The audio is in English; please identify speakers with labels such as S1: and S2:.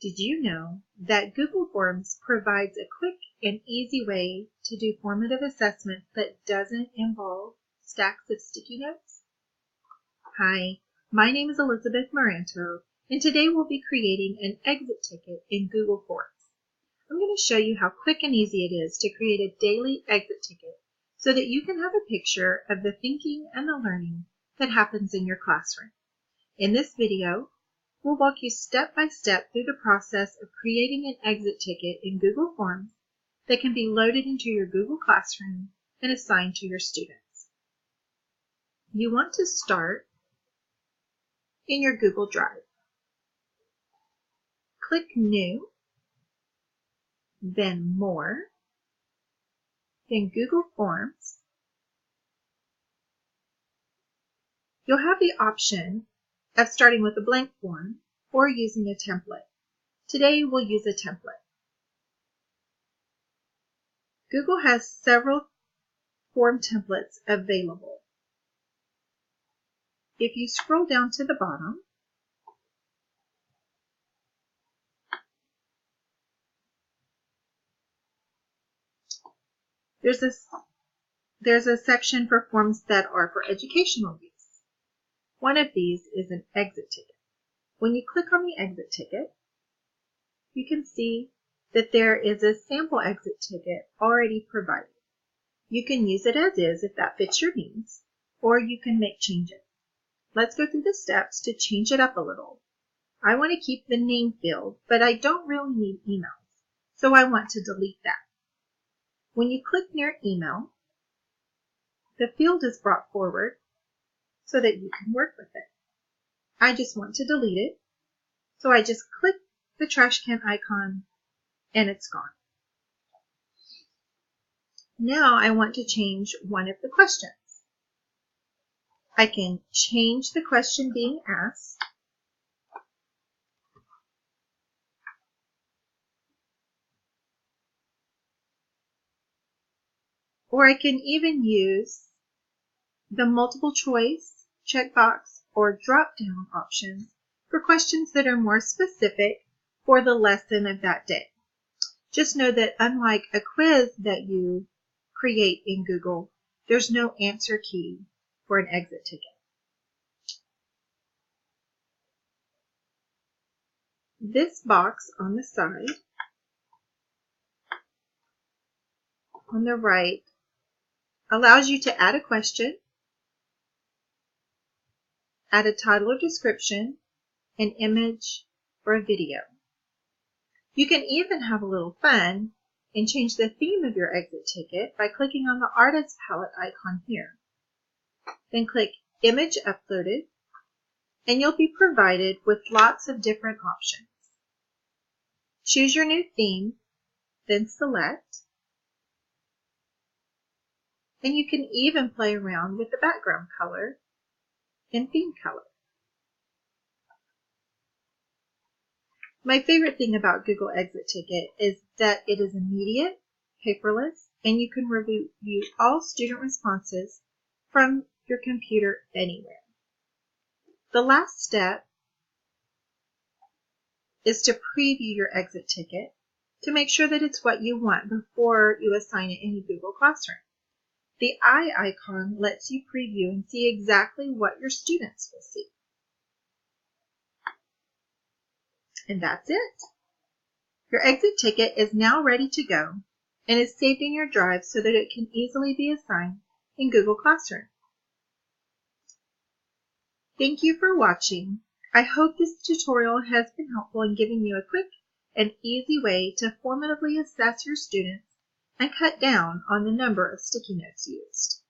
S1: Did you know that Google Forms provides a quick and easy way to do formative assessments that doesn't involve stacks of sticky notes? Hi, my name is Elizabeth Maranto, and today we'll be creating an exit ticket in Google Forms. I'm going to show you how quick and easy it is to create a daily exit ticket so that you can have a picture of the thinking and the learning that happens in your classroom. In this video, we'll walk you step by step through the process of creating an exit ticket in Google Forms that can be loaded into your Google Classroom and assigned to your students. You want to start in your Google Drive. Click New, then More, then Google Forms. You'll have the option of starting with a blank form or using a template. Today we'll use a template. Google has several form templates available. If you scroll down to the bottom, there's a section for forms that are for educational use. One of these is an exit ticket. When you click on the exit ticket, you can see that there is a sample exit ticket already provided. You can use it as is if that fits your needs, or you can make changes. Let's go through the steps to change it up a little. I want to keep the name field, but I don't really need emails, so I want to delete that. When you click near email, the field is brought forward so that you can work with it. I just want to delete it, so I just click the trash can icon and it's gone. Now I want to change one of the questions. I can change the question being asked, or I can even use the multiple choice, checkbox, or drop-down options for questions that are more specific for the lesson of that day. Just know that unlike a quiz that you create in Google, there's no answer key for an exit ticket. This box on the side, on the right, allows you to add a question, add a title or description, an image, or a video. You can even have a little fun and change the theme of your exit ticket by clicking on the Artist Palette icon here. Then click Image Uploaded, and you'll be provided with lots of different options. Choose your new theme, then select, and you can even play around with the background color and theme color. My favorite thing about Google Exit Ticket is that it is immediate, paperless, and you can review all student responses from your computer anywhere. The last step is to preview your exit ticket to make sure that it's what you want before you assign it in Google Classroom. The eye icon lets you preview and see exactly what your students will see. And that's it. Your exit ticket is now ready to go and is saved in your drive so that it can easily be assigned in Google Classroom. Thank you for watching. I hope this tutorial has been helpful in giving you a quick and easy way to formatively assess your students and cut down on the number of sticky notes used.